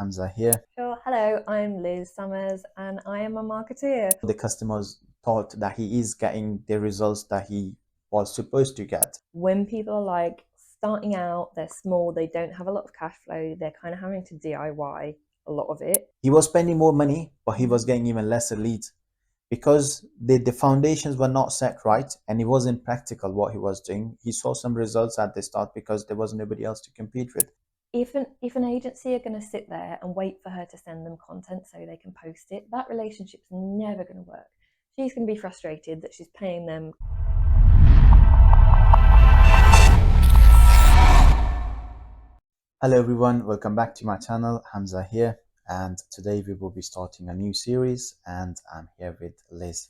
Hamza here. Sure. Hello, I'm Lizz Summers and I am a marketeer. The customers thought that he is getting the results that he was supposed to get. When people are like starting out, they're small, they don't have a lot of cash flow, they're kind of having to DIY a lot of it. He was spending more money, but he was getting even lesser leads because the foundations were not set right and it wasn't practical what he was doing. He saw some results at the start because there was nobody else to compete with. If an agency are going to sit there and wait for her to send them content so they can post it, that relationship's never going to work. She's going to be frustrated that she's paying them. Hello everyone, welcome back to my channel. Hamza here, and today we will be starting a new series and I'm here with Liz.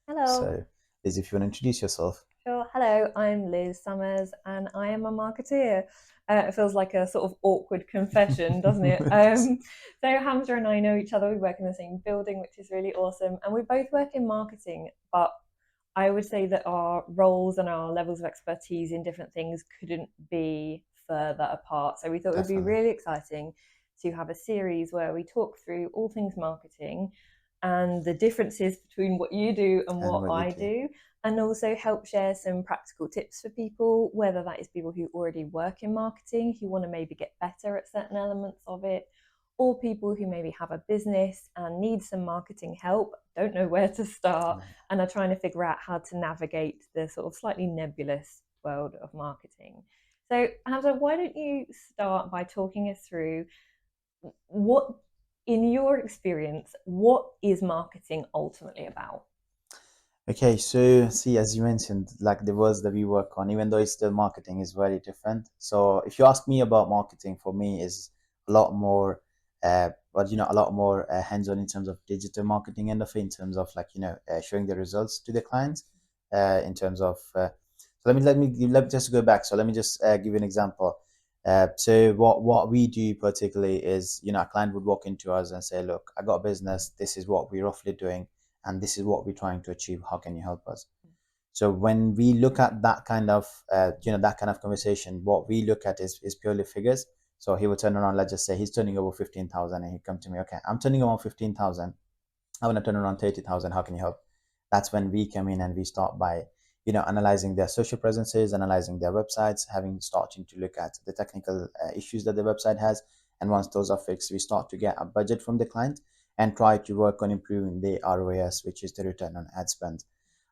Hello. So Liz, if you want to introduce yourself. Sure. Hello, I'm Lizz Summers and I am a marketeer. It feels like a sort of awkward confession, doesn't it? So Hamza and I know each other. We work in the same building, which is really awesome. And we both work in marketing, but I would say that our roles and our levels of expertise in different things couldn't be further apart. So we thought it would be really exciting to have a series where we talk through all things marketing and the differences between what you do and what I do, and also help share some practical tips for people, whether that is people who already work in marketing, who want to maybe get better at certain elements of it, or people who maybe have a business and need some marketing help, don't know where to start, and are trying to figure out how to navigate the sort of slightly nebulous world of marketing. So, Hamza, why don't you start by talking us through what, in your experience, what is marketing ultimately about? Okay, so see, as you mentioned, like the words that we work on, even though it's still marketing, is very different. So if you ask me about marketing, for me is a lot more, but a lot more hands-on in terms of digital marketing end of it, in terms of like showing the results to the clients, in terms of. So let me just go back. So let me just give you an example. So what we do particularly is, a client would walk into us and say, look, I got a business. This is what we're roughly doing and this is what we're trying to achieve. How can you help us? So when we look at that kind of that kind of conversation, what we look at is purely figures. So he would turn around, let's just say he's turning over 15,000 and he'd come to me, okay, I'm turning around 15,000, I want to turn around 30,000, how can you help? That's when we come in and we start by analyzing their social presences, analyzing their websites, starting to look at the technical issues that the website has. And once those are fixed, we start to get a budget from the client and try to work on improving the ROAS, which is the return on ad spend.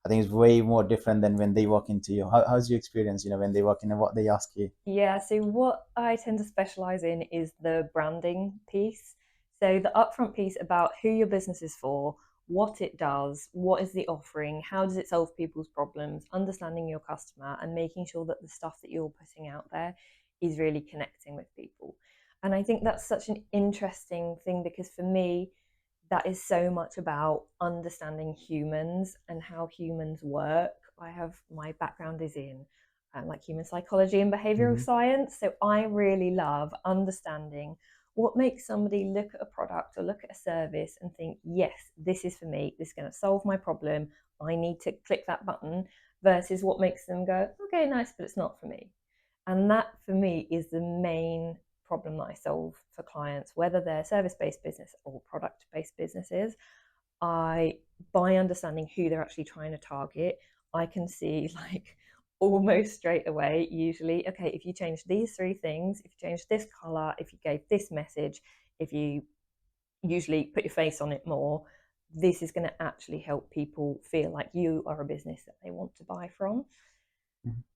I think it's way more different than when they walk into you. How's your experience, when they walk in and what they ask you? Yeah, so what I tend to specialize in is the branding piece. So the upfront piece about who your business is for, what it does, what is the offering, how does it solve people's problems, understanding your customer and making sure that the stuff that you're putting out there is really connecting with people. And I think that's such an interesting thing because for me, that is so much about understanding humans and how humans work. My background is in like human psychology and behavioral science. So I really love understanding what makes somebody look at a product or look at a service and think, yes, this is for me, this is going to solve my problem, I need to click that button, versus what makes them go, okay, nice, but it's not for me. And that for me is the main problem that I solve for clients, whether they're service-based business or product-based businesses. By understanding who they're actually trying to target, I can see like almost straight away, usually, okay, if you change these three things, if you change this color, if you gave this message, if you usually put your face on it more, this is going to actually help people feel like you are a business that they want to buy from.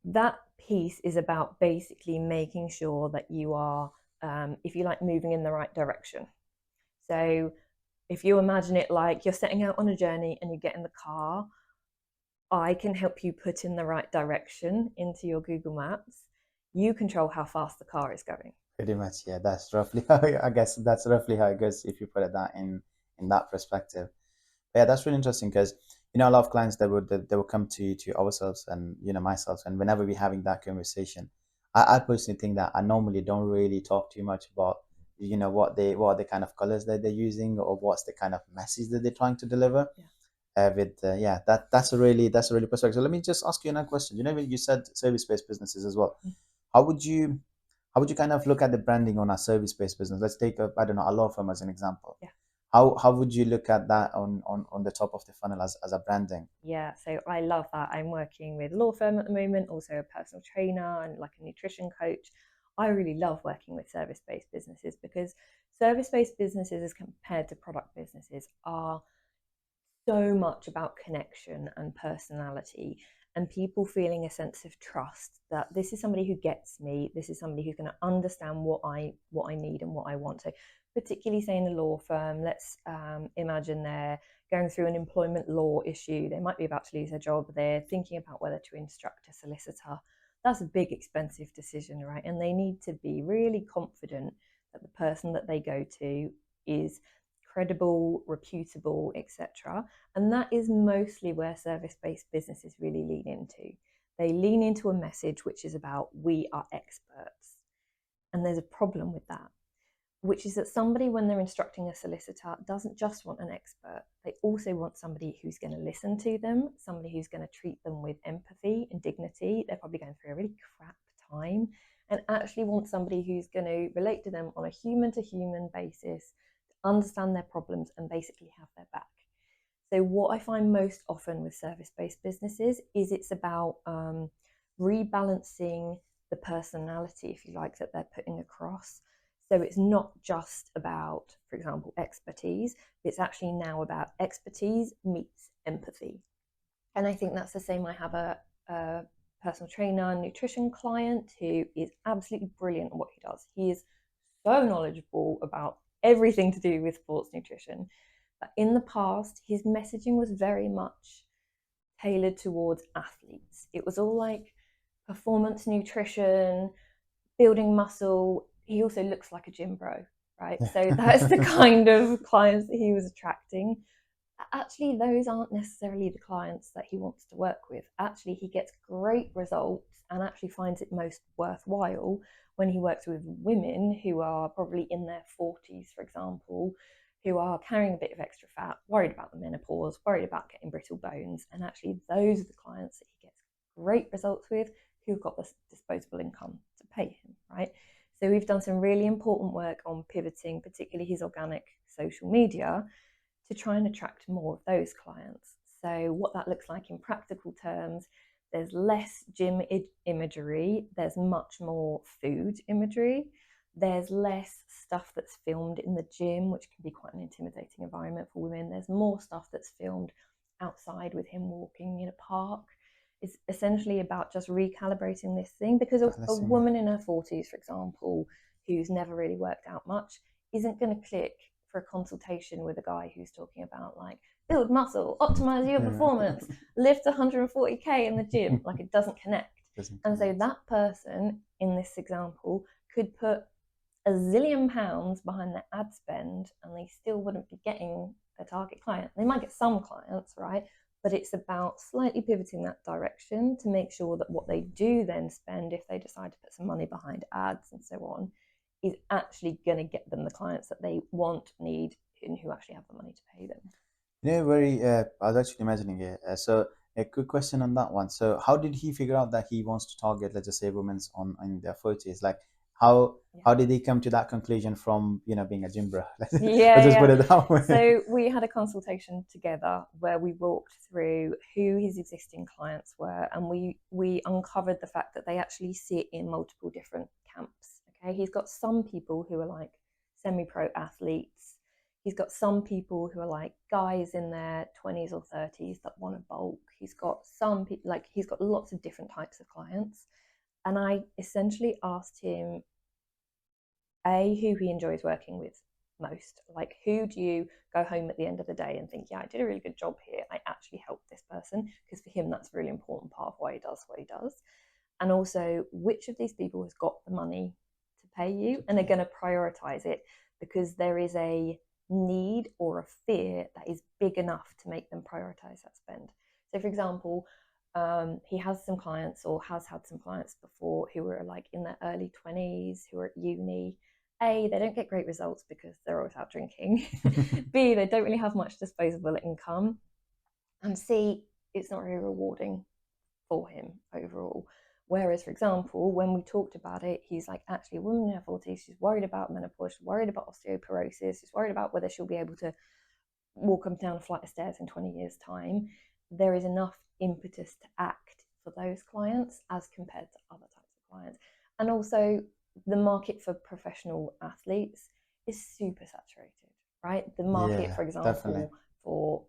That piece is about basically making sure that you are, if you like, moving in the right direction. So if you imagine it like you're setting out on a journey and you get in the car, I can help you put in the right direction into your Google Maps. You control how fast the car is going. Pretty much, yeah. That's roughly how I guess that's roughly how it goes if you put it that in that perspective. But yeah, that's really interesting because a lot of clients they would come to ourselves and myself, and whenever we're having that conversation, I personally think that I normally don't really talk too much about what are the kind of colors that they're using or what's the kind of message that they're trying to deliver. That's a really perspective. So let me just ask you another question. When you said service-based businesses as well, how would you how would you kind of look at the branding on a service-based business? Let's take I don't know, a law firm as an example. Yeah. How would you look at that on the top of the funnel as a branding? Yeah, so I love that. I'm working with a law firm at the moment, also a personal trainer and like a nutrition coach. I really love working with service-based businesses because service-based businesses as compared to product businesses are so much about connection and personality and people feeling a sense of trust that this is somebody who gets me, this is somebody who's going to understand what I need and what I want. So particularly say in a law firm, let's imagine they're going through an employment law issue, they might be about to lose their job, they're thinking about whether to instruct a solicitor. That's a big expensive decision, right? And they need to be really confident that the person that they go to is credible, reputable, etc. And that is mostly where service based businesses really lean into. They lean into a message which is about we are experts. And there's a problem with that, which is that somebody, when they're instructing a solicitor, doesn't just want an expert. They also want somebody who's going to listen to them, somebody who's going to treat them with empathy and dignity. They're probably going through a really crap time and actually want somebody who's going to relate to them on a human to human basis, understand their problems, and basically have their back. So, what I find most often with service based businesses is it's about rebalancing the personality, if you like, that they're putting across. So, it's not just about, for example, expertise, it's actually now about expertise meets empathy. And I think that's the same. I have a personal trainer, nutrition client who is absolutely brilliant at what he does. He is so knowledgeable about everything to do with sports nutrition. But in the past, his messaging was very much tailored towards athletes. It was all like performance nutrition, building muscle. He also looks like a gym bro, right? So that's the kind of clients that he was attracting. Actually, those aren't necessarily the clients that he wants to work with. Actually, he gets great results and actually finds it most worthwhile when he works with women who are probably in their 40s, for example, who are carrying a bit of extra fat, worried about the menopause, worried about getting brittle bones. And actually, those are the clients that he gets great results with who've got the disposable income to pay him, right? So, we've done some really important work on pivoting, particularly his organic social media, to try and attract more of those clients. So, what that looks like in practical terms, there's less gym imagery, there's much more food imagery, there's less stuff that's filmed in the gym, which can be quite an intimidating environment for women. There's more stuff that's filmed outside with him walking in a park. It's essentially about just recalibrating this thing because a woman in her 40s, for example, who's never really worked out much, isn't going to click for a consultation with a guy who's talking about like build muscle, optimize your performance, lift 140k in the gym. Like it doesn't connect. And so that person in this example could put a zillion pounds behind their ad spend and they still wouldn't be getting a target client. They might get some clients, right? But it's about slightly pivoting that direction to make sure that what they do then spend, if they decide to put some money behind ads and so on, is actually going to get them the clients that they want, need, and who actually have the money to pay them. Very. I was actually imagining it. So a quick question on that one. So how did he figure out that he wants to target, let's just say, women's on in their 40s? Like how Yeah. how did he come to that conclusion from being a gym bro? Yeah, Let's just put it that way. So we had a consultation together where we walked through who his existing clients were, and we uncovered the fact that they actually sit in multiple different camps. Okay, he's got some people who are like semi-pro athletes. He's got some people who are like guys in their 20s or 30s that want to bulk. He's got some people, like he's got lots of different types of clients. And I essentially asked him, who he enjoys working with most. Like, who do you go home at the end of the day and think, yeah, I did a really good job here. I actually helped this person. Because for him, that's a really important part of why he does what he does. And also, which of these people has got the money to pay you and are going to prioritize it because there is a need or a fear that is big enough to make them prioritize that spend. So, for example, he has some clients or has had some clients before who are like in their early 20s, who are at uni. A, they don't get great results because they're always out drinking. B, they don't really have much disposable income. And C, it's not really rewarding for him overall. Whereas, for example, when we talked about it, he's like, actually, a woman in her 40s, she's worried about menopause, she's worried about osteoporosis, she's worried about whether she'll be able to walk up and down a flight of stairs in 20 years' time. There is enough impetus to act for those clients as compared to other types of clients. And also, the market for professional athletes is super saturated, right? The market, Yeah, for definitely. example, for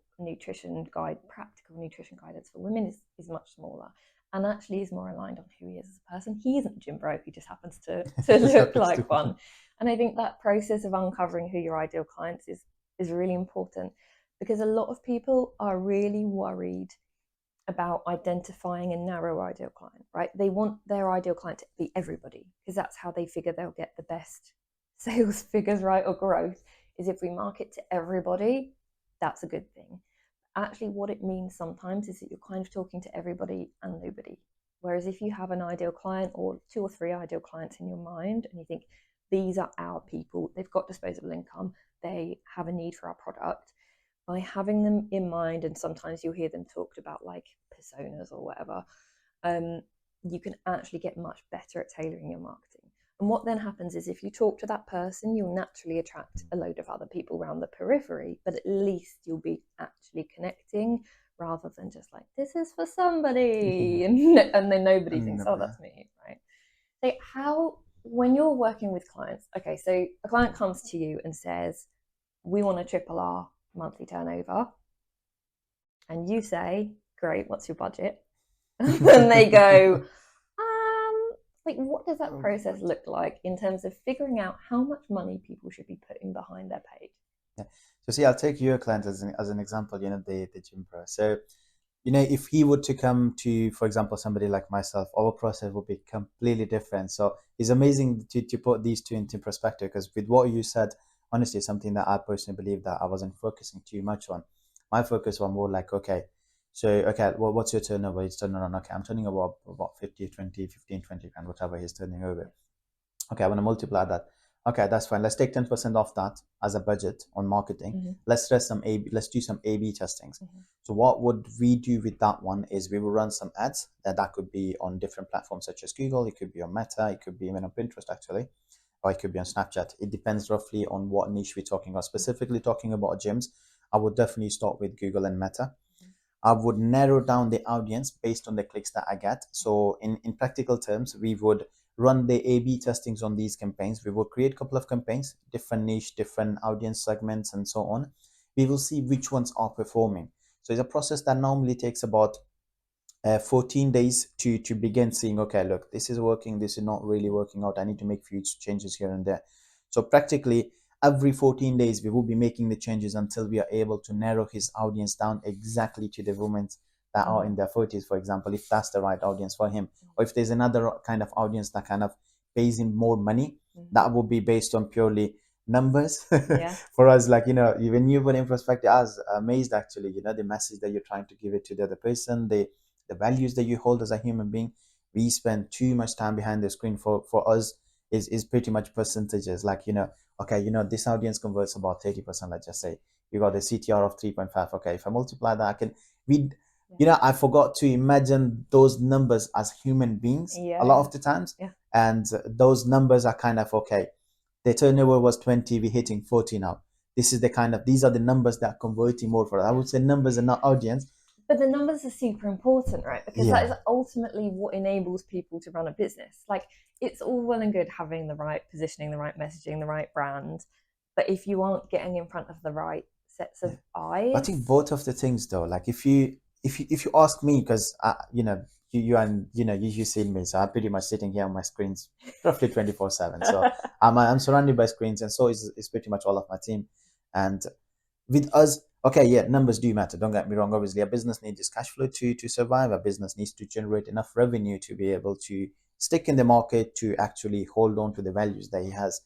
practical nutrition guidance for women is much smaller and actually is more aligned on who he is as a person. He isn't a gym bro, he just happens to Just look happens to. like one. And I think that process of uncovering who your ideal clients is really important because a lot of people are really worried about identifying a narrow ideal client, right? They want their ideal client to be everybody because that's how they figure they'll get the best sales figures, right? Or growth is if we market to everybody, that's a good thing. Actually, what it means sometimes is that you're kind of talking to everybody and nobody. Whereas if you have an ideal client or two or three ideal clients in your mind and you think these are our people, they've got disposable income, they have a need for our product, by having them in mind, and sometimes you'll hear them talked about like personas or whatever, you can actually get much better at tailoring your marketing. And what then happens is if you talk to that person, you'll naturally attract a load of other people around the periphery, but at least you'll be actually connecting rather than just like, this is for somebody. Yeah. And then nobody thinks, oh, Yeah. that's me, right? So, how, when you're working with clients, okay, so a client comes to you and says, we want to triple our monthly turnover. And you say, great, what's your budget? And they go, like, what does that Oh process God. look like in terms of figuring out how much money people should be putting behind their page? Yeah. So see, I'll take your client as an example, the gym pro. So, if he were to come to, for example, somebody like myself, our process would be completely different. So it's amazing to put these two into perspective because with what you said, honestly, something that I personally believe that I wasn't focusing too much on. My focus was more like, okay, so, okay, well, what's your turnover? It's turning on, okay, I'm turning over about 50, 20, 15, 20 grand, whatever he's turning over. Okay, I want to multiply that. Okay, that's fine. Let's take 10% off that as a budget on marketing. Mm-hmm. Let's do some A/B testings. Mm-hmm. So what would we do with that one is we will run some ads that could be on different platforms such as Google, it could be on Meta, it could be even on Pinterest actually, or it could be on Snapchat. It depends roughly on what niche we're talking about. Specifically talking about gyms, I would definitely start with Google and Meta. I would narrow down the audience based on the clicks that I get. So in practical terms, we would run the A/B testings on these campaigns. We will create a couple of campaigns, different niche, different audience segments, and so on. We will see which ones are performing. So it's a process that normally takes about 14 days to begin seeing, okay, look, this is working, this is not really working out, I need to make few changes here and there. So practically every 14 days we will be making the changes until we are able to narrow his audience down exactly to the women that are in their 40s, for example, if that's the right audience for him, or if there's another kind of audience that kind of pays him more money, that will be based on purely numbers. Yeah. For us, like, when you put in perspective, I was amazed actually, the message that you're trying to give it to the other person, the values that you hold as a human being. We spend too much time behind the screen. For us is pretty much percentages, like, okay, this audience converts about 30%, let's just say. You got a CTR of 3.5. Okay, if I multiply that, I can we I forgot to imagine those numbers as human beings a lot Yeah. of the times. Yeah. And those numbers are kind of, okay, the turnover was 20, we're hitting 40 now. These are the numbers that are converting more for us. I would say numbers are not audience. But the numbers are super important, right? Because that is Yeah. ultimately what enables people to run a business. Like, it's all well and good having the right positioning, the right messaging, the right brand. But if you aren't getting in front of the right sets Yeah. of I eyes, think both of the things though, like if you ask me, because you and you seen me, so I'm pretty much sitting here on my screens roughly 24/7. So I'm surrounded by screens, and so is pretty much all of my team. And with us, okay, yeah, numbers do matter. Don't get me wrong. Obviously, a business needs cash flow to survive. A business needs to generate enough revenue to be able to stick in the market, to actually hold on to the values that he has.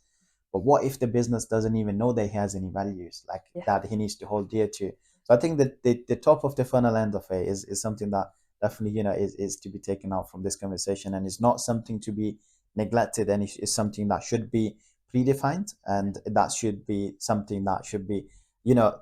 But what if the business doesn't even know that he has any values like yeah, that he needs to hold dear to? So I think that the top of the funnel end of it is something that definitely is to be taken out from this conversation, and it's not something to be neglected, and it's something that should be predefined, and that should be something that should be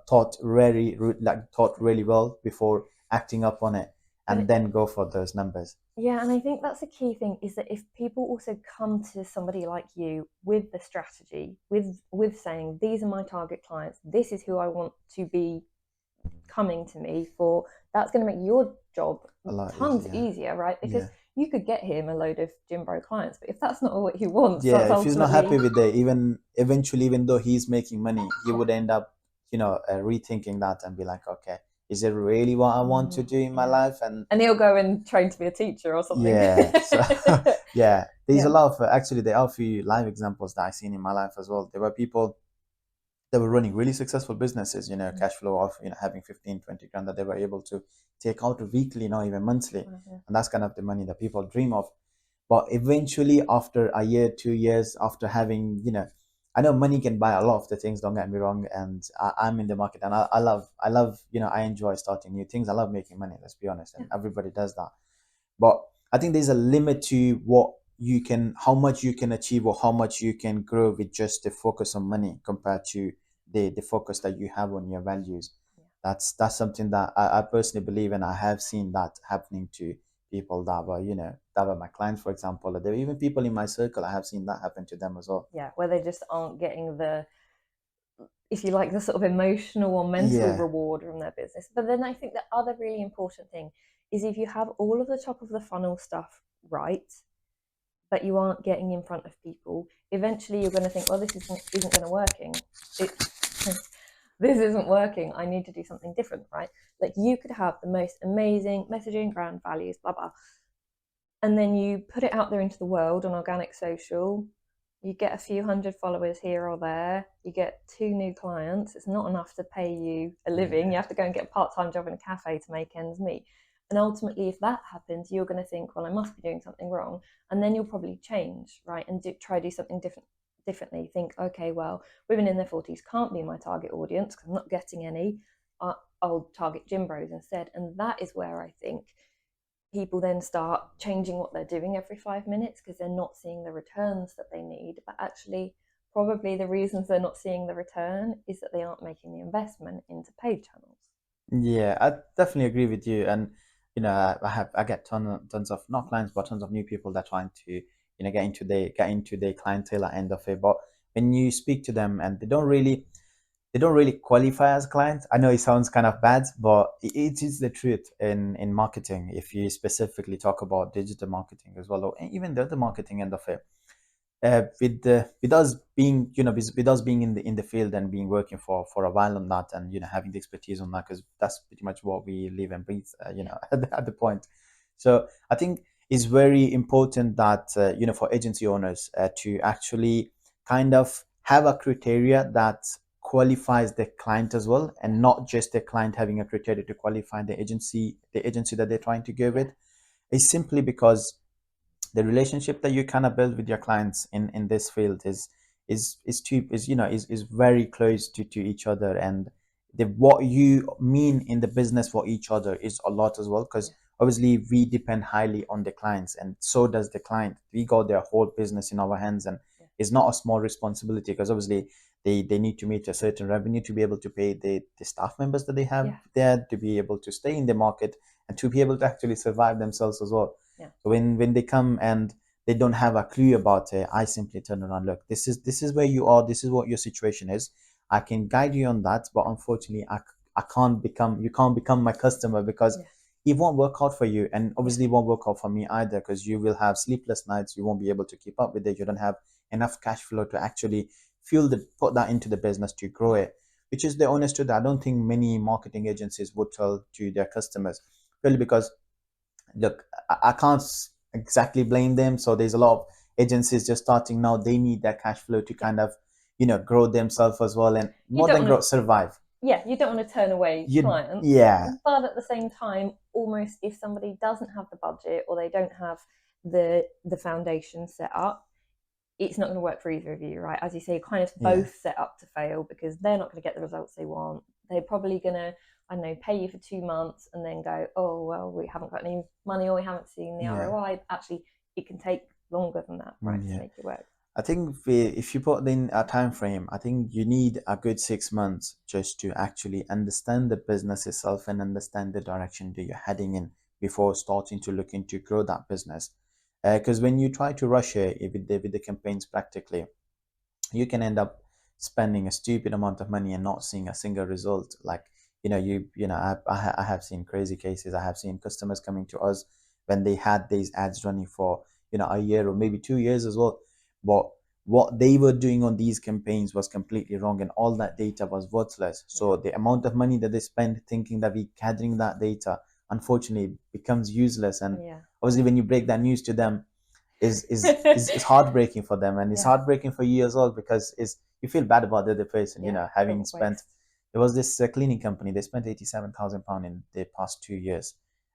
taught really well before acting up on it. and then go for those numbers. Yeah, and I think that's a key thing is that if people also come to somebody like you with the strategy, with saying these are my target clients, this is who I want to be coming to me for, that's going to make your job A lot tons easier. easier, right? Because Yeah. you could get him a load of gym bro clients, but if that's not what he wants, Yeah, that's if he's not happy ultimately with it, even eventually, even though he's making money, he would end up, rethinking that and be like, okay, is it really what I want to do in my yeah. life? And And he'll go and train to be a teacher or something. yeah, so yeah, there's a Yeah. lot of actually there are a few live examples that I've seen in my life as well. There were people that were running really successful businesses, cash flow of having 15, 20 grand that they were able to take out weekly, not even monthly. And that's kind of the money that people dream of. But eventually, after a year, 2 years, after having, I know money can buy a lot of the things, don't get me wrong. And I'm in the market and I love, I enjoy starting new things. I love making money, let's be honest. And everybody does that. But I think there's a limit to how much you can achieve or how much you can grow with just the focus on money compared to the focus that you have on your values. That's something that I personally believe, and I have seen that happening to people that were my clients, for example. Or there were even people in my circle. I have seen that happen to them as well. Yeah, where they just aren't getting the, if you like, the sort of emotional or mental Yeah, reward from their business. But then I think the other really important thing is if you have all of the top of the funnel stuff right, but you aren't getting in front of people, eventually you're going to think, well, this isn't going to working. This isn't working. I need to do something different, right? Like you could have the most amazing messaging, brand values, blah blah, and then you put it out there into the world on organic social. You get a few hundred followers here or there. You get 2 new clients. It's not enough to pay you a living. You have to go and get a part-time job in a cafe to make ends meet. And ultimately, if that happens, you're going to think, well, I must be doing something wrong. And then you'll probably change, right? And try to do something differently. Think, okay, well, women in their 40s can't be my target audience because I'm not getting any. I'll target gym bros instead. And that is where I think people then start changing what they're doing every 5 minutes because they're not seeing the returns that they need. But actually, probably the reasons they're not seeing the return is that they aren't making the investment into paid channels. yeah, I definitely agree with you. And I get tons of not clients, but tons of new people that are trying to get into the clientele end of it. But when you speak to them and they don't really qualify as clients. I know it sounds kind of bad, but it is the truth in marketing. If you specifically talk about digital marketing as well, or even the other marketing end of it, with us being with us being in the field and being working for a while on that, and having the expertise on that, because that's pretty much what we live and breathe, Yeah. at the point. So I think it's very important that for agency owners to actually kind of have a criteria that qualifies the client as well, and not just the client having a criteria to qualify the agency that they're trying to go Yeah. with. It's simply because the relationship that you kind of build with your clients in this field is very close to each other, and what you mean in the business for each other is a lot as well, because Yeah. obviously we depend highly on the clients, and so does the client. We got their whole business in our hands, and Yeah. it's not a small responsibility, because obviously they need to meet a certain revenue to be able to pay the staff members that they have Yeah. there, to be able to stay in the market, and to be able to actually survive themselves as well. Yeah. So when they come and they don't have a clue about it, I simply turn around. Look, this is where you are. This is what your situation is. I can guide you on that, but unfortunately, I can't become. You can't become my customer, because Yeah. it won't work out for you, and Yeah. obviously it won't work out for me either, because you will have sleepless nights. You won't be able to keep up with it. You don't have enough cash flow to actually put that into the business to grow it, which is the honest truth. I don't think many marketing agencies would tell to their customers, really, because look, I can't exactly blame them. So there's a lot of agencies just starting now. They need that cash flow to Yeah. kind of, grow themselves as well, and You more don't than want grow, to, survive. yeah, you don't want to turn away clients, Yeah, but at the same time, almost if somebody doesn't have the budget or they don't have the foundation set up, it's not going to work for either of you, right? As you say, kind of yeah, both set up to fail because they're not going to get the results they want. They're probably going to, I don't know, pay you for 2 months and then go, oh, well, we haven't got any money or we haven't seen the yeah, ROI. Actually, it can take longer than that, right, to yeah. make it work. I think if you put in a time frame, I think you need a good 6 months just to actually understand the business itself and understand the direction that you're heading in before starting to look into grow that business. Because when you try to rush it with the campaigns practically, you can end up spending a stupid amount of money and not seeing a single result. Like, I have seen crazy cases. I have seen customers coming to us when they had these ads running for a year or maybe 2 years as well, but what they were doing on these campaigns was completely wrong, and all that data was worthless. Yeah. So the amount of money that they spend thinking that we gathering that data, unfortunately, becomes useless. And Yeah. obviously, when you break that news to them, is heartbreaking for them, and it's Yeah. heartbreaking for you as well, because it's you feel bad about the other person, Yeah. having Total spent. waste. There was this cleaning company. They spent £87,000 in the past 2 years,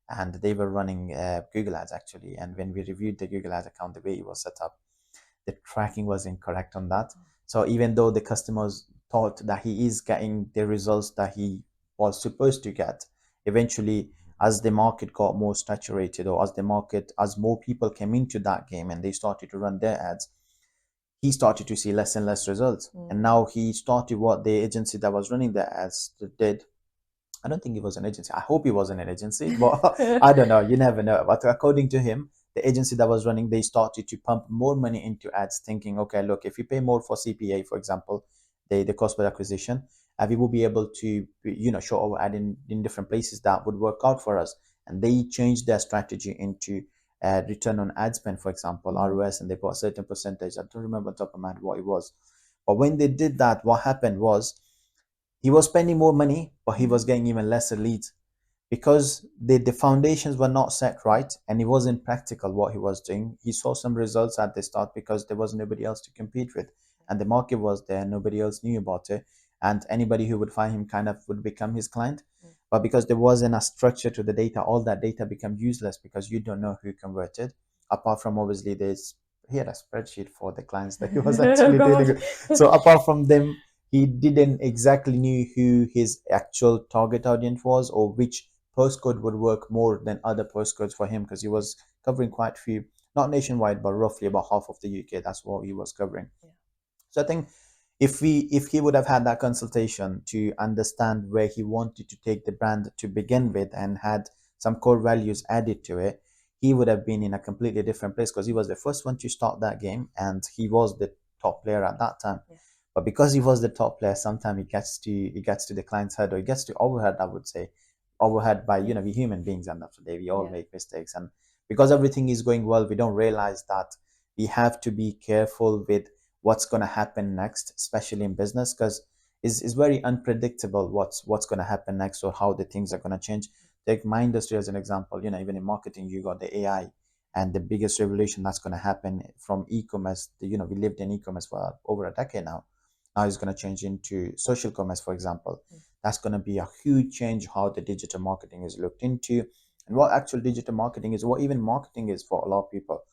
and they were running Google Ads actually. And when we reviewed the Google Ads account, the way it was set up, the tracking was incorrect on that. So even though the customers thought that he is getting the results that he was supposed to get, eventually, as the market got more saturated, or as more people came into that game and they started to run their ads, he started to see less and less results. And now he started what the agency that was running the ads did. I don't think it was an agency. I hope it wasn't an agency, but I don't know. You never know. But according to him, the agency that was running, they started to pump more money into ads, thinking, okay, look, if we pay more for CPA, for example, the cost per acquisition, we will be able to, show our ad in different places that would work out for us. And they changed their strategy into return on ad spend, for example, ROS, and they put a certain percentage. I don't remember on top of my head what it was. But when they did that, what happened was he was spending more money, but he was getting even lesser leads, because the foundations were not set right, and it wasn't practical what he was doing. He saw some results at the start because there was nobody else to compete with, and the market was there, nobody else knew about it, and anybody who would find him kind of would become his client. But because there wasn't a structure to the data, all that data became useless because you don't know who converted, apart from obviously this, he had a spreadsheet for the clients that he was Oh actually dealing God. with. So apart from them, he didn't exactly knew who his actual target audience was, or which postcode would work more than other postcodes for him, because he was covering quite a few, not nationwide, but roughly about half of the UK. That's what he was covering. Yeah. So I think if he would have had that consultation to understand where he wanted to take the brand to begin with, and had some core values added to it, he would have been in a completely different place, because he was the first one to start that game, and he was the top player at that time. Yeah. But because he was the top player, sometimes it gets to the client's head, or it gets to our head, I would say, overhead by, we human beings, end of the day we all Yeah. make mistakes. And because everything is going well, we don't realize that we have to be careful with what's going to happen next, especially in business, because it's very unpredictable what's going to happen next, or how the things are going to change. Take my industry as an example. Even in marketing, you got the AI, and the biggest revolution that's going to happen from e-commerce. We lived in e-commerce for over a decade now. Now it's going to change into social commerce, for example. That's going to be a huge change how the digital marketing is looked into, and what actual digital marketing is, what even marketing is for a lot of people.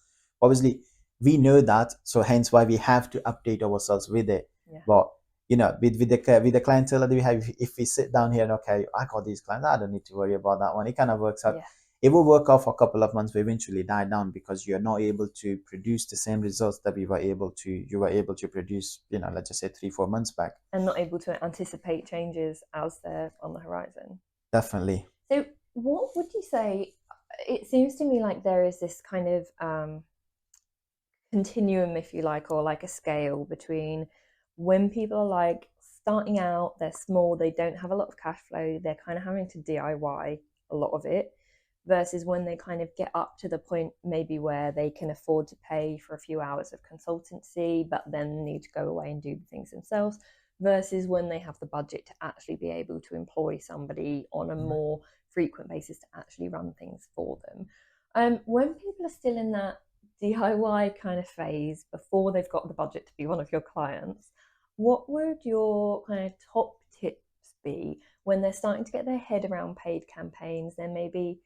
Obviously, we know that, so hence why we have to update ourselves with it. Yeah. But with the clientele that we have, if we sit down here and, okay, I got these clients, I don't need to worry about that one, it kind of works out. Yeah. It will work out for a couple of months, but eventually die down, because you're not able to produce the same results that you were able to produce, let's just say 3-4 months back. And not able to anticipate changes as they're on the horizon. Definitely. So, what would you say? It seems to me like there is this kind of continuum, if you like, or like a scale between when people are like starting out, they're small, they don't have a lot of cash flow, they're kind of having to DIY a lot of it, versus when they kind of get up to the point maybe where they can afford to pay for a few hours of consultancy, but then need to go away and do the things themselves, versus when they have the budget to actually be able to employ somebody on a more frequent basis to actually run things for them. When people are still in that DIY kind of phase before they've got the budget to be one of your clients, what would your kind of top tips be when they're starting to get their head around paid campaigns? They're maybe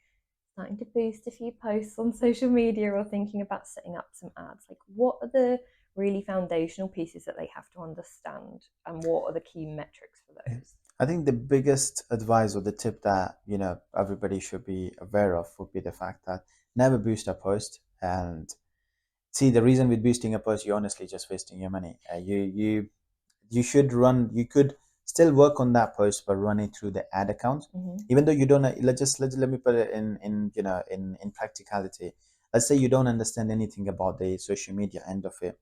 starting to boost a few posts on social media or thinking about setting up some ads. Like, what are the really foundational pieces that they have to understand, and what are the key metrics for those? I think the biggest advice, or the tip that everybody should be aware of, would be the fact that never boost a post. And see, the reason with boosting a post, you're honestly just wasting your money. You should run. You could still work on that post but run it through the ad account. Even though you don't let me put it in in practicality. Let's say you don't understand anything about the social media end of it.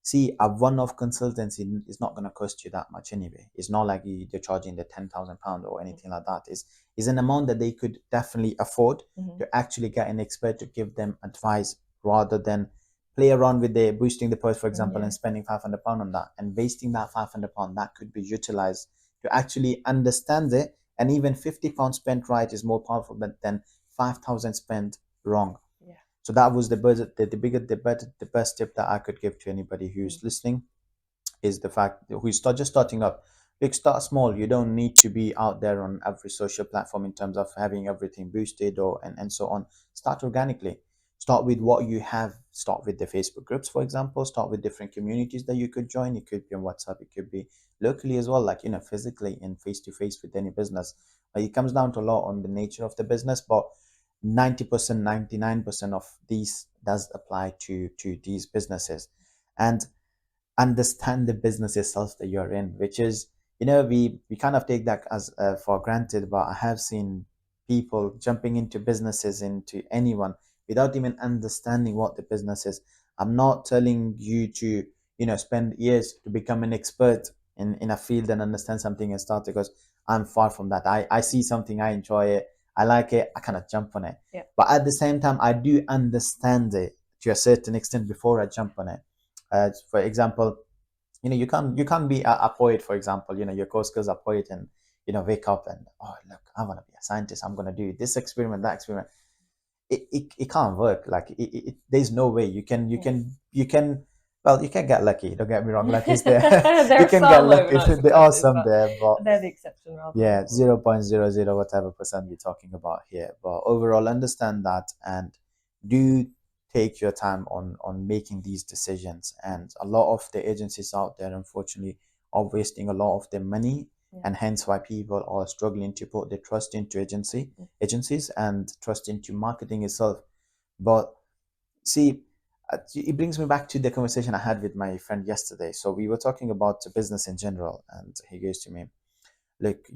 See, a one-off consultancy is not going to cost you that much anyway. It's not like you're charging the £10,000 or anything like that. Is an amount that they could definitely afford to actually get an expert to give them advice, rather than play around with the boosting the post, for example, and spending £500 on that and wasting that £500 that could be utilized to actually understand it. And even £50 spent right is more powerful than 5,000 spent wrong. So that was the budget, the bigger, the better, the best tip that I could give to anybody who's listening, is the fact that who's just starting up. Like, start small. You don't need to be out there on every social platform in terms of having everything boosted or and so on. Start organically. Start with what you have. Start with the Facebook groups, for example. Start with different communities that you could join. It could be on WhatsApp. It could be locally as well, like, physically and face to face with any business. It comes down to a lot on the nature of the business, but 90%, 99% of these does apply to these businesses. And understand the business itself that you're in, which is, we kind of take that as for granted, but I have seen people jumping into businesses, into anyone, without even understanding what the business is. I'm not telling you to spend years to become an expert in a field and understand something and start, because I'm far from that. I see something, I enjoy it, I like it, I kind of jump on it. But at the same time, I do understand it to a certain extent before I jump on it. For example, you can't be a poet, for example. Your core skills are poet, and wake up and, oh look, I want to be a scientist, I'm going to do this experiment, that experiment. It can't work. Like, there's no way you can. Well, you can get lucky, don't get me wrong, lucky is there. There You are can get some lucky. overnight There are successes, some but there, but they're the exception rather than yeah, the rule. 0.00 whatever percent we're talking about here. But overall, understand that, and do take your time on making these decisions. And a lot of the agencies out there, unfortunately, are wasting a lot of their money, and hence why people are struggling to put their trust into agencies and trust into marketing itself. But see, it brings me back to the conversation I had with my friend yesterday. So we were talking about business in general, and he goes to me, look,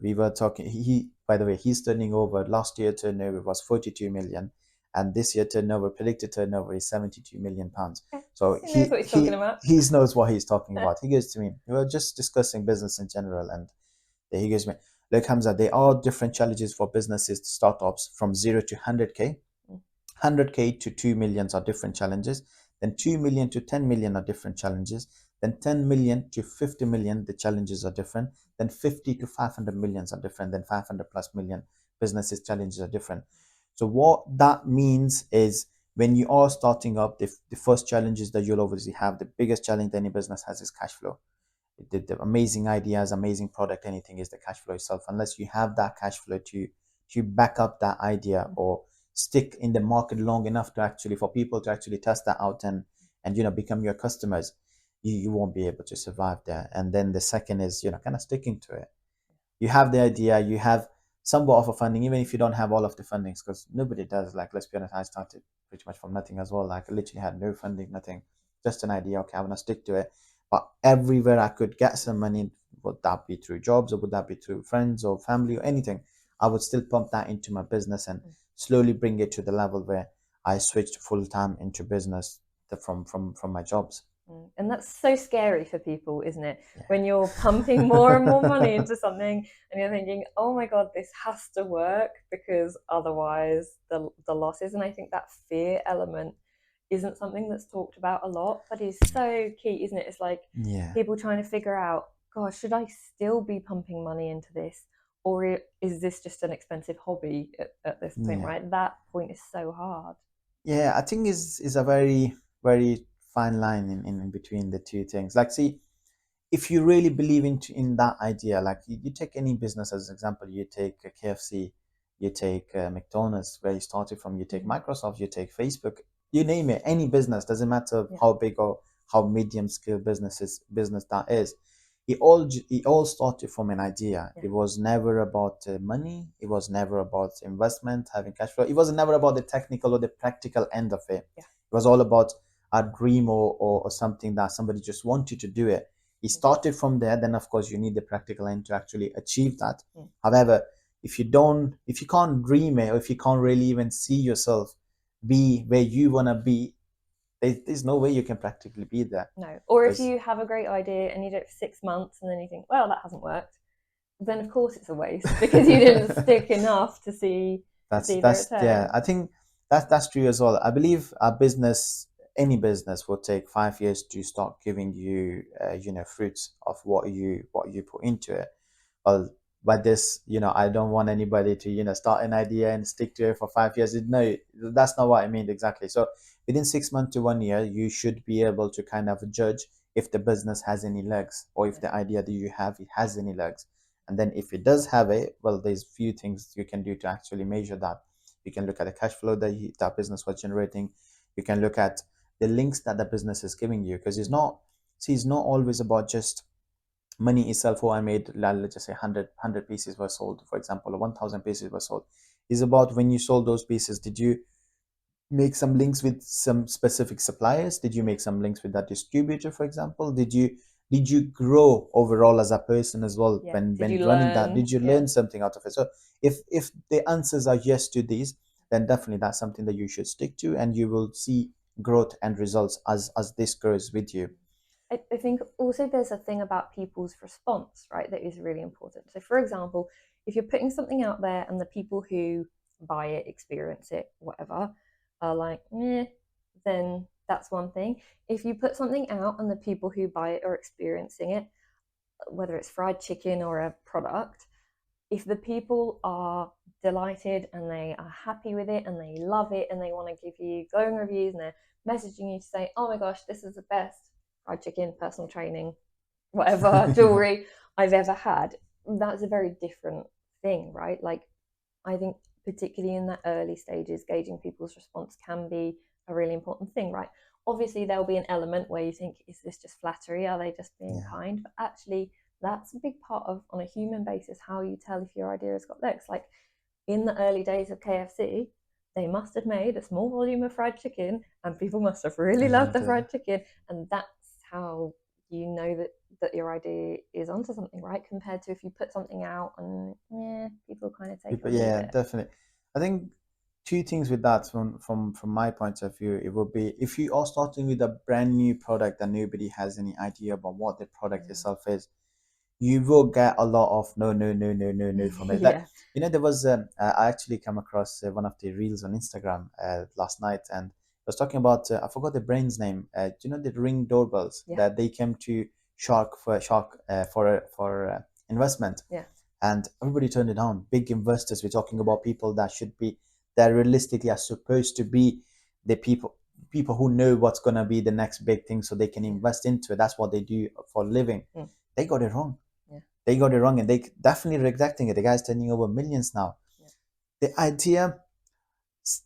we were talking. He, by the way, he's turning over. Last year turnover was 42 million, and this year turnover, predicted turnover, is 72 million pounds. So He knows what he's talking about. he knows what he's talking about. He goes to me, we were just discussing business in general, and he goes to me, look, Hamza, there are different challenges for businesses, startups, from 0 to 100k. 100k to 2 millions are different challenges. Then 2 million to 10 million are different challenges. Then 10 million to 50 million, the challenges are different. Then 50 to 500 millions are different. Then 500 plus million businesses challenges are different. So what that means is, when you are starting up, the first challenges that you'll obviously have, the biggest challenge that any business has, is cash flow. The amazing ideas, amazing product, anything, is the cash flow itself. Unless you have that cash flow to back up that idea, or stick in the market long enough to actually, for people to actually test that out and become your customers, you won't be able to survive there. And then the second is, kind of sticking to it. You have the idea, you have somewhat of a funding, even if you don't have all of the fundings, because nobody does. Like, let's be honest, I started pretty much from nothing as well. Like, I literally had no funding, nothing, just an idea. Okay, I'm gonna stick to it. But everywhere I could get some money, would that be through jobs, or would that be through friends or family or anything, I would still pump that into my business and slowly bring it to the level where I switched full time into business from my jobs. And that's so scary for people, isn't it? When you're pumping more and more money into something and you're thinking, oh my God, this has to work, because otherwise the losses. And I think that fear element isn't something that's talked about a lot, but is so key, isn't it? It's like people trying to figure out, gosh, should I still be pumping money into this? Or is this just an expensive hobby at this point, right? That point is so hard. Yeah, I think is a very, very fine line in between the two things. Like, see, if you really believe in that idea, like, you take any business as an example, you take KFC, you take McDonald's, where you started from, you take Microsoft, you take Facebook, you name it, any business, doesn't matter how big or how medium scale business that is. It all started from an idea. It was never about money. It was never about investment, having cash flow. It was never about the technical or the practical end of it. It was all about a dream, or something that somebody just wanted to do it. he started from there. Then of course you need the practical end to actually achieve that. Mm. However, if you can't dream it, or if you can't really even see yourself be where you want to be, there's no way you can practically be there. No. Or if Because you have a great idea and you do it for 6 months and then you think, well, that hasn't worked, then of course it's a waste because you didn't stick enough to see the yeah, return. I think that's true as well. I believe a business, any business, will take 5 years to start giving you fruits of what you put into it. Well, by this, I don't want anybody to start an idea and stick to it for 5 years. No, that's not what I mean exactly. So within 6 months to 1 year, you should be able to kind of judge if the business has any legs, or if Yeah. the idea that you have, it has any legs. And then if it does have it, well, there's few things you can do to actually measure that. You can look at the cash flow that business was generating. You can look at the links that the business is giving you, because it's not always about just money itself. Oh, I made, let's just say 100 pieces were sold, for example, or 1,000 pieces were sold. It's about when you sold those pieces, did you make some links with some specific suppliers? Did you make some links with that distributor, for example? Did you grow overall as a person as well Yeah. when Did you running that? learn? Did you Yeah. learn something out of it? So if the answers are yes to these, then definitely that's something that you should stick to, and you will see growth and results as this grows with you. I think also there's a thing about people's response, right, that is really important. So, for example, if you're putting something out there and the people who buy it, experience it, whatever, are like, eh, then that's one thing. If you put something out and the people who buy it are experiencing it, whether it's fried chicken or a product, if the people are delighted and they are happy with it and they love it and they want to give you glowing reviews and they're messaging you to say, oh my gosh, this is the best fried chicken, personal training, whatever, jewelry I've ever had, that's a very different thing, right? Like, I think, particularly in the early stages, gauging people's response can be a really important thing, right? Obviously, there'll be an element where you think, is this just flattery? Are they just being Yeah, kind? But actually, that's a big part of, on a human basis, how you tell if your idea has got legs. Like, in the early days of KFC, they must have made a small volume of fried chicken and people must have really loved the fried chicken. And that's how you know that your idea is onto something, right? Compared to if you put something out and yeah, people kind of take it people, or leave yeah, it. definitely. I think two things with that, from my point of view, it would be, if you are starting with a brand new product and nobody has any idea about what the product itself is, you will get a lot of no, no, no, no, no, no from it. Like, Yeah. there was I actually come across one of the reels on Instagram last night, and I was talking about, I forgot the brand's name. The Ring doorbells Yeah. that they came to Shark for investment, Yeah. and everybody turned it down. Big investors. We're talking about people that realistically are supposed to be the people who know what's gonna be the next big thing, so they can Yeah. invest into it. That's what they do for a living. Mm. They got it wrong. Yeah. They got it wrong, and they definitely rejecting it. The guy's turning over millions now. Yeah. The idea,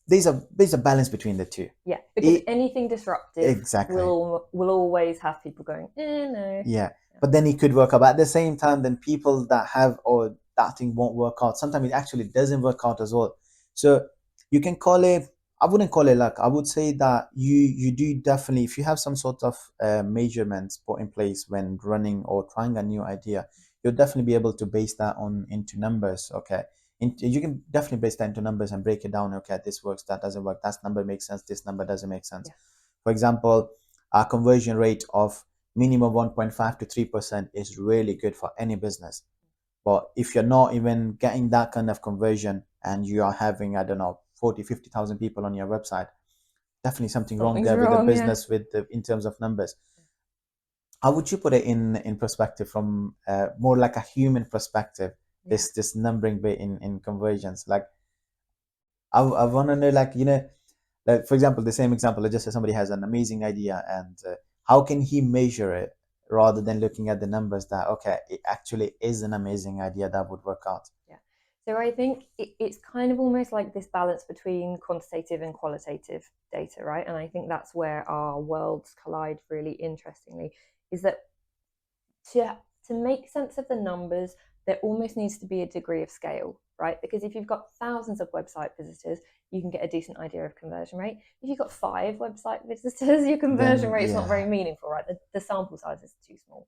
there's a balance between the two. Yeah. Because It, anything disruptive exactly. will always have people going, no. Yeah, Yeah. but then it could work out. But at the same time, then people that have, or that thing won't work out. Sometimes it actually doesn't work out as well. So you can call it. I wouldn't call it luck. I would say that you do definitely, if you have some sort of measurements put in place when running or trying a new idea, you'll definitely be able to base that on into numbers. Okay, you can definitely base that into numbers and break it down. Okay, this works, that doesn't work. That number makes sense. This number doesn't make sense. Yeah. For example, our conversion rate of minimum 1.5 to 3% is really good for any business. But if you're not even getting that kind of conversion and you are having, I don't know, 40, 50,000 people on your website, definitely something wrong Something's there with the wrong. Yeah. business in terms of numbers. How would you put it in perspective, from more like a human perspective, Yeah. this numbering bit in conversions? Like, I want to know, like, like, for example, the same example, let's just say somebody has an amazing idea, and how can he measure it rather than looking at the numbers that, okay, it actually is an amazing idea that would work out? Yeah. So I think it's kind of almost like this balance between quantitative and qualitative data, right? And I think that's where our worlds collide really interestingly, is that to to make sense of the numbers, there almost needs to be a degree of scale, right? Because if you've got thousands of website visitors, you can get a decent idea of conversion rate. If you've got 5 website visitors, your conversion Then, rate is not very yeah, meaningful, right? The sample size is too small.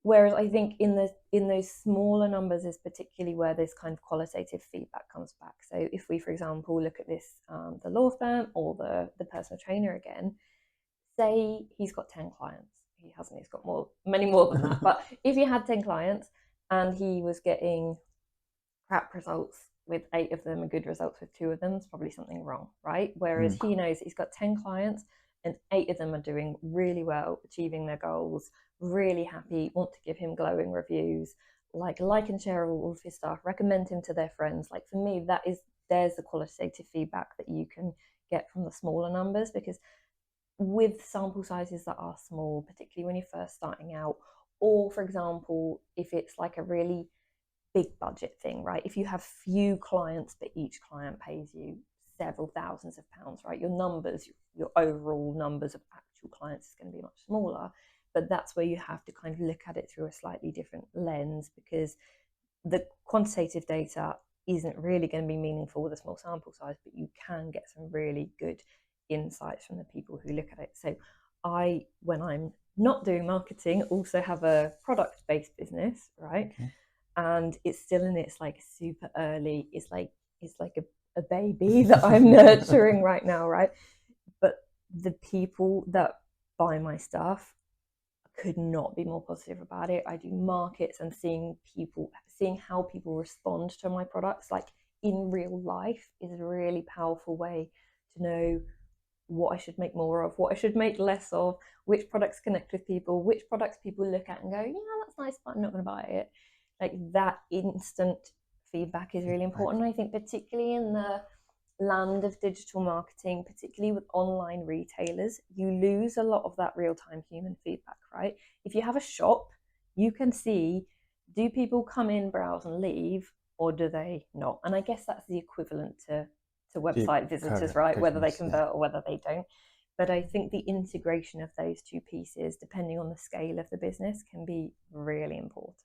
Whereas I think in those smaller numbers is particularly where this kind of qualitative feedback comes back. So if we, for example, look at this, the law firm or the personal trainer again, say he's got 10 clients. He hasn't, he's got many more than that. But if he had 10 clients and he was getting crap results with 8 of them and good results with 2 of them, there's probably something wrong, right? Whereas he knows he's got 10 clients and 8 of them are doing really well, achieving their goals, really happy, want to give him glowing reviews, like and share all of his stuff, recommend him to their friends. Like for me, there's the qualitative feedback that you can get from the smaller numbers, because with sample sizes that are small, particularly when you're first starting out, or for example, if it's like a really big budget thing, right? If you have few clients, but each client pays you several thousands of pounds, right? Your numbers, your overall numbers of actual clients is going to be much smaller. But that's where you have to kind of look at it through a slightly different lens, because the quantitative data isn't really going to be meaningful with a small sample size, but you can get some really good insights from the people who look at it. So when I'm not doing marketing, also have a product-based business, right? Okay. And it's still in its like super early, it's like a baby that I'm nurturing right now, right? But the people that buy my stuff could not be more positive about it. I do markets and seeing how people respond to my products, like in real life, is a really powerful way to know what I should make more of, what I should make less of, which products connect with people, which products people look at and go, yeah, that's nice, but I'm not going to buy it. Like that instant feedback is really important. I think particularly in the land of digital marketing, particularly with online retailers, you lose a lot of that real-time human feedback, right? If you have a shop, you can see, do people come in, browse and leave, or do they not? And I guess that's the equivalent to website visitors, right? Whether they convert or whether they don't. But I think the integration of those two pieces, depending on the scale of the business, can be really important.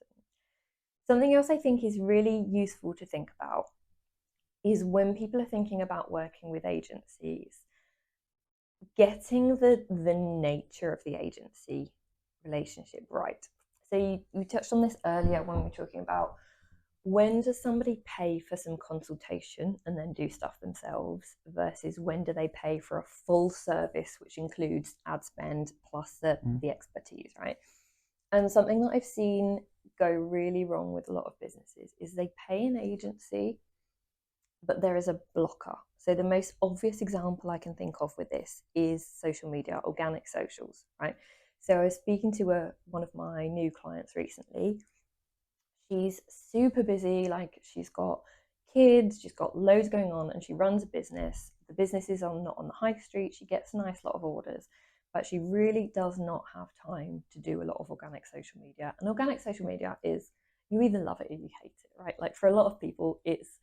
Something else I think is really useful to think about is when people are thinking about working with agencies, getting the nature of the agency relationship right. So you touched on this earlier when we were talking about, when does somebody pay for some consultation and then do stuff themselves versus when do they pay for a full service, which includes ad spend plus the expertise, right? And something that I've seen go really wrong with a lot of businesses is they pay an agency, but there is a blocker. So the most obvious example I can think of with this is social media, organic socials, right? So I was speaking to one of my new clients recently. She's super busy, like she's got kids, she's got loads going on, and she runs a business. The business is not on the high street. She gets a nice lot of orders, but she really does not have time to do a lot of organic social media. And organic social media is, you either love it or you hate it, right? Like for a lot of people, it's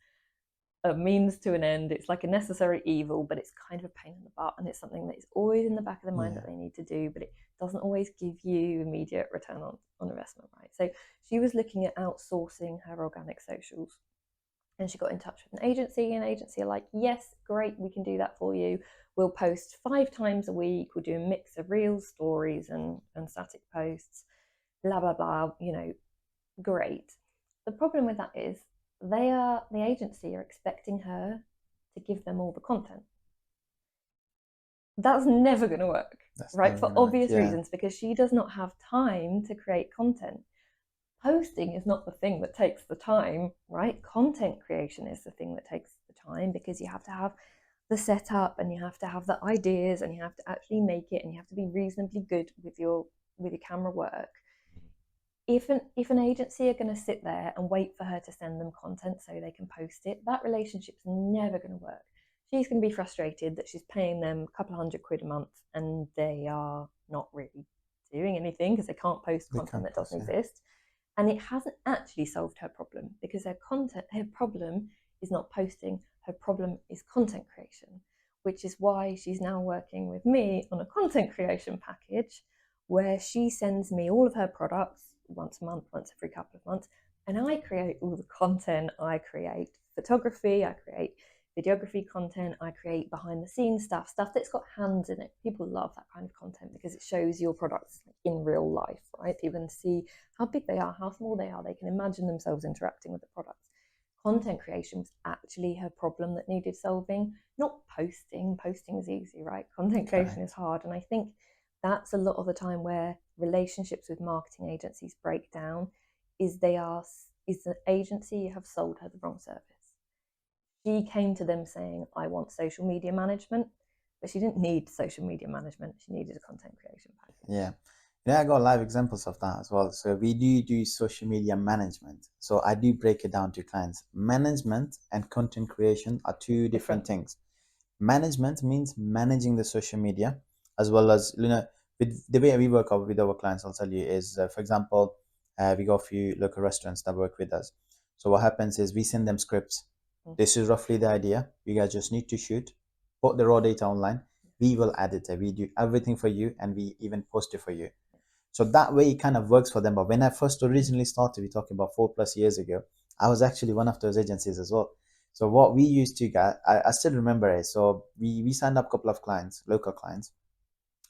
a means to an end. It's like a necessary evil, but it's kind of a pain in the butt, and it's something that is always in the back of the mind that they need to do, but it doesn't always give you immediate return on investment, right? So she was looking at outsourcing her organic socials, and she got in touch with an agency, and agency are like, yes, great, we can do that for you. We'll post 5 times a week. We'll do a mix of reels, stories, and static posts, blah, blah, blah, great. The problem with that is the agency are expecting her to give them all the content. That's never going to work, right? For obvious reasons, because she does not have time to create content. Posting is not the thing that takes the time, right? Content creation is the thing that takes the time, because you have to have the setup and you have to have the ideas and you have to actually make it, and you have to be reasonably good with your camera work. If an agency are going to sit there and wait for her to send them content so they can post it, that relationship's never going to work. She's going to be frustrated that she's paying them a couple £100 a month and they are not really doing anything because they can't post content that doesn't exist. And it hasn't actually solved her problem, because her problem is not posting, her problem is content creation, which is why she's now working with me on a content creation package where she sends me all of her products once a month, once every couple of months, and I create all the content. I create photography, I create videography content, I create behind the scenes stuff that's got hands in it. People love that kind of content because it shows your products in real life, right? People can see how big they are, how small they are. They can imagine themselves interacting with the products. Content creation was actually her problem that needed solving, not posting. Posting is easy, right? Content creation is hard. And I think that's a lot of the time where relationships with marketing agencies break down, is the agency have sold her the wrong service. She came to them saying, I want social media management, but she didn't need social media management. She needed a content creation package. Yeah. Yeah, I got live examples of that as well. So we do social media management. So I do break it down to clients. Management and content creation are two different things. Management means managing the social media, as well as, with the way we work out with our clients, I'll tell you is, for example, we got a few local restaurants that work with us. So what happens is we send them scripts. This is roughly the idea. You guys just need to shoot, put the raw data online. We will edit it. We do everything for you, and we even post it for you. So that way it kind of works for them. But when I first originally started, we're talking about 4+ years ago, I was actually one of those agencies as well. So what we used to get, I still remember it. So we signed up a couple of clients, local clients.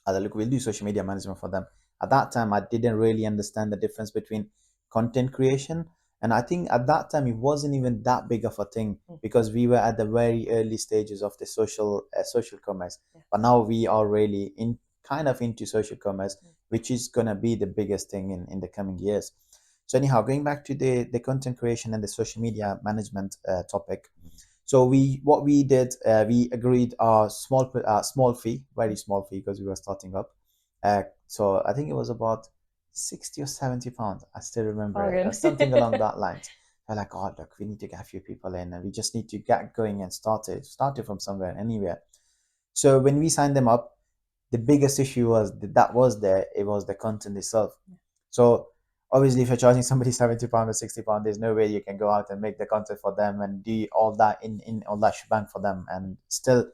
I said, look, we'll do social media management for them. At that time, I didn't really understand the difference between content creation. And I think at that time, it wasn't even that big of a thing because we were at the very early stages of the social commerce. But now we are really kind of into social commerce, which is going to be the biggest thing in the coming years. So anyhow, going back to the content creation and the social media management topic. So what we did, we agreed a small fee, very small fee because we were starting up. So I think it was about 60 or 70 pounds. I still remember it. Something along that lines. We're like, oh look, we need to get a few people in, and we just need to get going and start it from somewhere, anywhere. So when we signed them up, the biggest issue was there. It was the content itself. So obviously, if you're charging somebody £70 or £60, there's no way you can go out and make the content for them and do all that in all that shebang for them, and still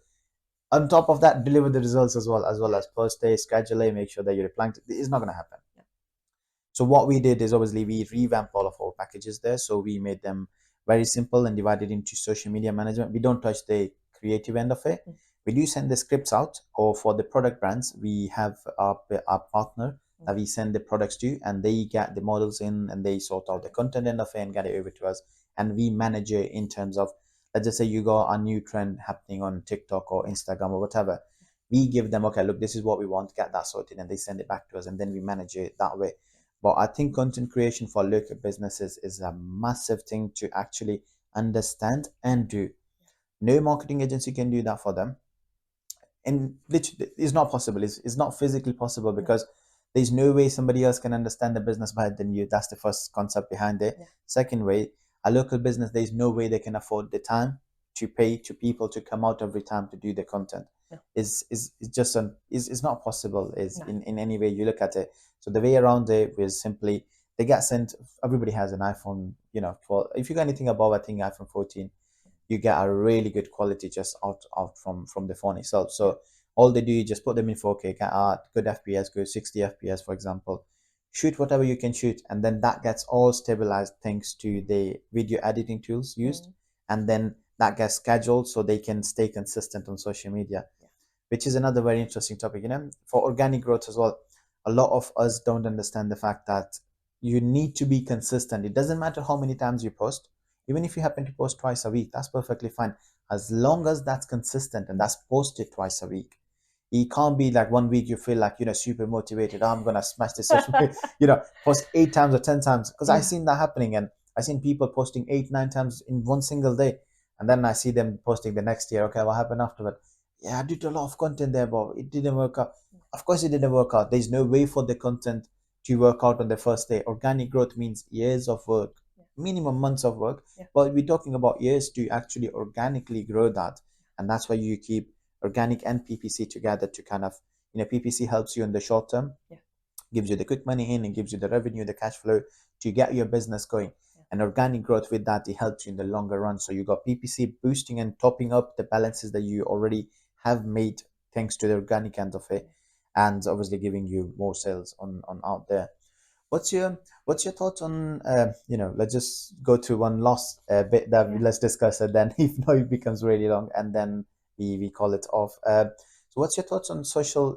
on top of that deliver the results as post day, schedule it, make sure that you're replying to. It's not going to happen. So what we did is obviously we revamped all of our packages there. So we made them very simple and divided into social media management. We don't touch the creative end of it. We do send the scripts out, or for the product brands, we have our partner that we send the products to, and they get the models in and they sort out the content end of it and get it over to us. And we manage it in terms of, let's just say you got a new trend happening on TikTok or Instagram or whatever. We give them, okay, look, this is what we want, get that sorted, and they send it back to us, and then we manage it that way. But I think content creation for local businesses is a massive thing to actually understand and do. No marketing agency can do that for them. And literally, it's not possible. It's not physically possible because there's no way somebody else can understand the business better than you. That's the first concept behind it. Second way, a local business, there's no way they can afford the time to pay to people to come out every time to do the content. Is just is not possible in any way you look at it. So the way around it was simply they get sent. Everybody has an iPhone, for if you got anything above, I think iPhone 14, you get a really good quality just out from the phone itself. So all they do is just put them in 4K, get a good FPS, good 60 FPS, for example. Shoot whatever you can shoot, and then that gets all stabilized thanks to the video editing tools used, and then that gets scheduled so they can stay consistent on social media, which is another very interesting topic. For organic growth as well, a lot of us don't understand the fact that you need to be consistent. It doesn't matter how many times you post. Even if you happen to post twice a week, that's perfectly fine, as long as that's consistent and that's posted twice a week. It can't be like one week you feel like super motivated. Oh, I'm gonna smash this social media, post 8 times or 10 times, because I've seen that happening, and I've seen people posting 8, 9 times in one single day, and then I see them posting the next year. Okay, what happened afterward? Yeah, I did a lot of content there, but it didn't work out. Of course, it didn't work out. There's no way for the content to work out on the first day. Organic growth means years of work, minimum months of work, but we're talking about years to actually organically grow that. And that's why you keep organic and PPC together to kind of, PPC helps you in the short term, gives you the quick money in and gives you the revenue, the cash flow to get your business going. And organic growth with that, it helps you in the longer run. So you got PPC boosting and topping up the balances that you already have made thanks to the organic end of it, and obviously giving you more sales on out there. What's your thoughts on let's just go to one last bit that Yeah. let's discuss it then if not it becomes really long and then we call it off. So what's your thoughts on social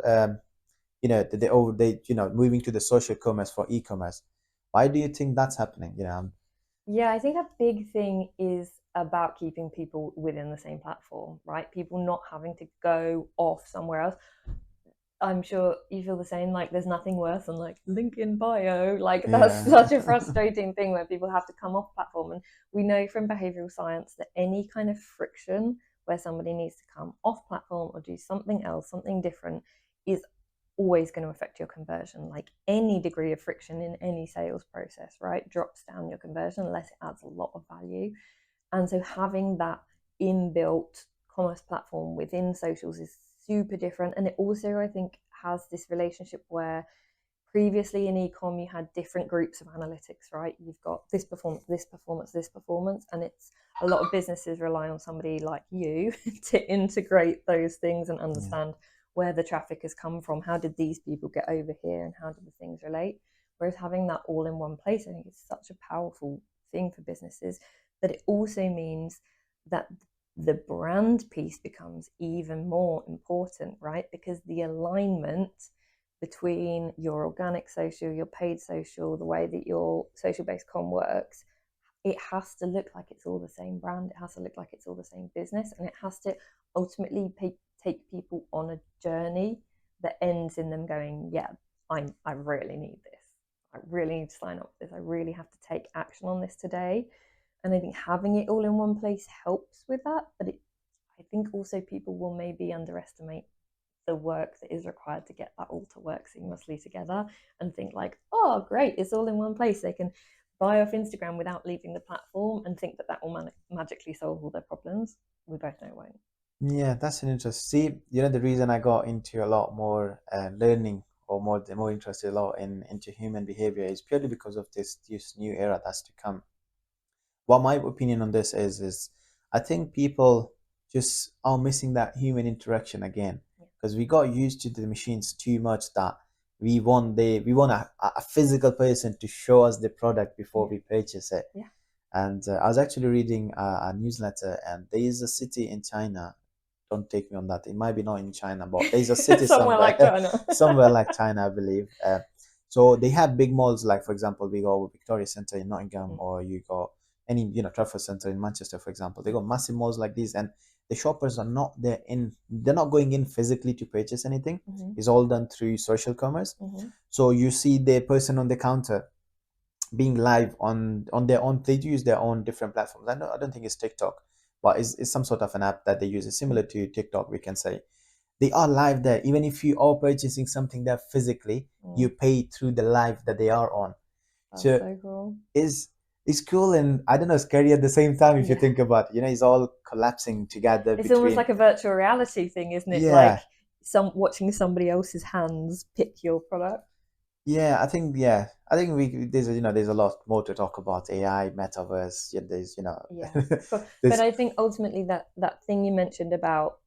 moving to the social commerce for e-commerce? Why do you think that's happening? Yeah, I think a big thing is about keeping people within the same platform, right? People not having to go off somewhere else. I'm sure you feel the same. Like, there's nothing worse than like link in bio. Like, that's Yeah. such a frustrating thing where people have to come off platform. And we know from behavioral science that any kind of friction where somebody needs to come off platform or do something else, something different, is always going to affect your conversion. Like, any degree of friction in any sales process, right, drops down your conversion unless it adds a lot of value. And so having that inbuilt commerce platform within socials is super different. And it also, I think, has this relationship where previously in ecom you had different groups of analytics, right? You've got this performance, this performance, this performance, and it's a lot of businesses rely on somebody like you to integrate those things and Yeah. understand where the traffic has come from, how did these people get over here, and how do the things relate. Whereas having that all in one place, I think is such a powerful thing for businesses. But it also means that the brand piece becomes even more important, right? Because the alignment between your organic social, your paid social, the way that your social based com works, it has to look like it's all the same brand. It has to look like it's all the same business. And it has to ultimately take people on a journey that ends in them going, yeah, I really need this. I really need to sign up for this. I really have to take action on this today. And I think having it all in one place helps with that. But I think also people will maybe underestimate the work that is required to get that all to work seamlessly together and think like, oh, great, it's all in one place. They can buy off Instagram without leaving the platform and think that that will magically solve all their problems. We both know it won't. Yeah, that's an interest. See, the reason I got into a lot more learning or more interested a lot into human behavior is purely because of this new era that's to come. What my opinion on this is I think people just are missing that human interaction again Yeah. because we got used to the machines too much that we want a physical person to show us the product before Yeah. we purchase it. Yeah. And I was actually reading a newsletter, and there is a city in China. Don't take me on that. It might be not in China, but there's a city Somewhere like somewhere, China. somewhere like China, I believe. So they have big malls, like for example, we go Victoria Centre in Nottingham, or you go any Trafford Centre in Manchester, for example. They got massive malls like these, and the shoppers are not there in. They're not going in physically to purchase anything. Mm-hmm. It's all done through social commerce. Mm-hmm. So you see the person on the counter being live on their own. They use their own different platforms. I don't think it's TikTok, but it's some sort of an app that they use. It's similar to TikTok, we can say. They are live there. Even if you are purchasing something there physically, you Mm. pay through the live that they are on. That's So so cool. is it's cool and I don't know, scary at the same time if you Yeah. think about it. It's all collapsing together It's almost between. like a virtual reality thing, isn't it? Like Yeah, watching somebody else's hands pick your product. I think we there's a lot more to talk about AI, metaverse. Yeah, there's Yeah, of course. But there's I think ultimately that thing you mentioned about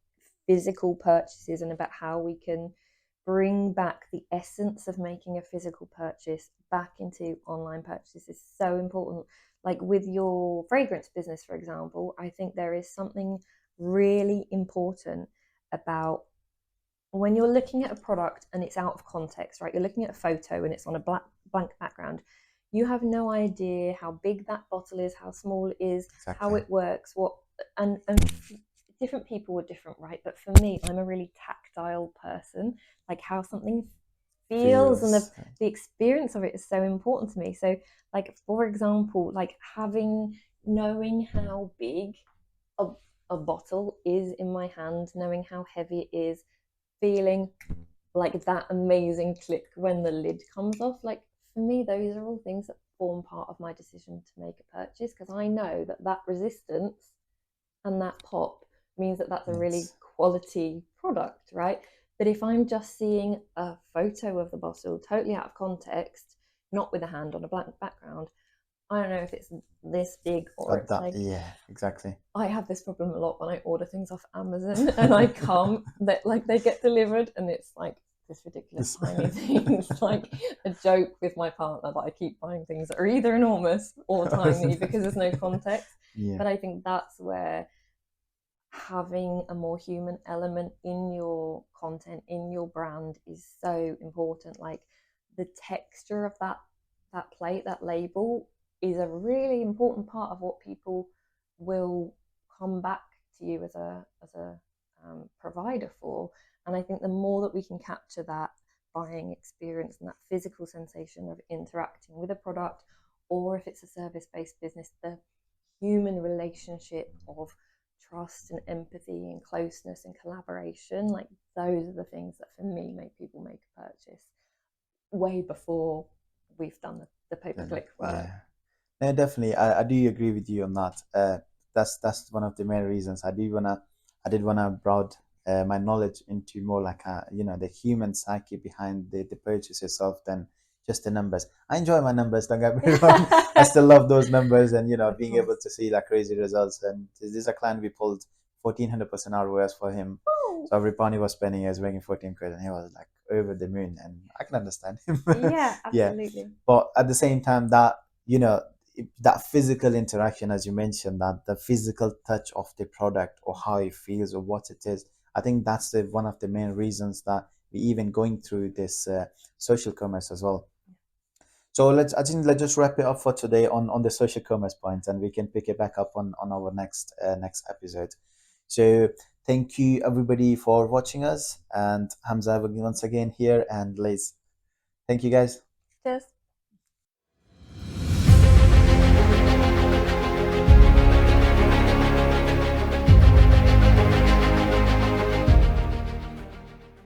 physical purchases and about how we can bring back the essence of making a physical purchase back into online purchases is so important. Like with your fragrance business, for example, I think there is something really important about when you're looking at a product and it's out of context, right? You're looking at a photo and it's on a blank background. You have no idea how big that bottle is, how small it is, how exactly. it works, and different people are different, right? But for me, I'm a really tactile person. Like how something feels and Feels. the experience of it is so important to me. So, like for example, like knowing how big a, a bottle is in my hand, knowing how heavy it is, feeling like that amazing click when the lid comes off. Like for me, those are all things that form part of my decision to make a purchase because I know that that resistance and that pop means that that's a really It's quality product, right? But if I'm just seeing a photo of the bottle totally out of context, not with a hand on a blank background, I don't know if it's this big or it's that. like Yeah, exactly. I have this problem a lot when I order things off Amazon and I come that like they get delivered and it's like this ridiculous This, tiny things, like a joke with my partner that I keep buying things that are either enormous or tiny because there's no context. yeah, But I think that's where having a more human element in your content, in your brand, is so important. Like the texture of that plate, that label, is a really important part of what people will come back to you as a provider for. And I think the more that we can capture that buying experience and that physical sensation of interacting with a product, or if it's a service based business, the human relationship of trust and empathy and closeness and collaboration, like those are the things that for me make people make a purchase way before we've done the pay per then click work. yeah. No, definitely. I do agree with you on that. That's one of the main reasons I did wanna broad my knowledge into more like the human psyche behind the purchase itself than just the numbers. I enjoy my numbers, don't get me wrong. I still love those numbers and Of being able course. to see like crazy results. And this is a client we pulled 1400% ROS for him. Oh, So every pound he was spending, he was making 14 quid, and he was like over the moon. And I can understand him. yeah, Yeah, absolutely. but at the same time, that you know that physical interaction, as you mentioned, that the physical touch of the product or how it feels or what it is, I think that's one of the main reasons that we even going through this social commerce as well. So I think let's just wrap it up for today on the social commerce point, and we can pick it back up on our next episode. So thank you everybody for watching us, and Hamza once again here, and Liz. Thank you guys. Cheers.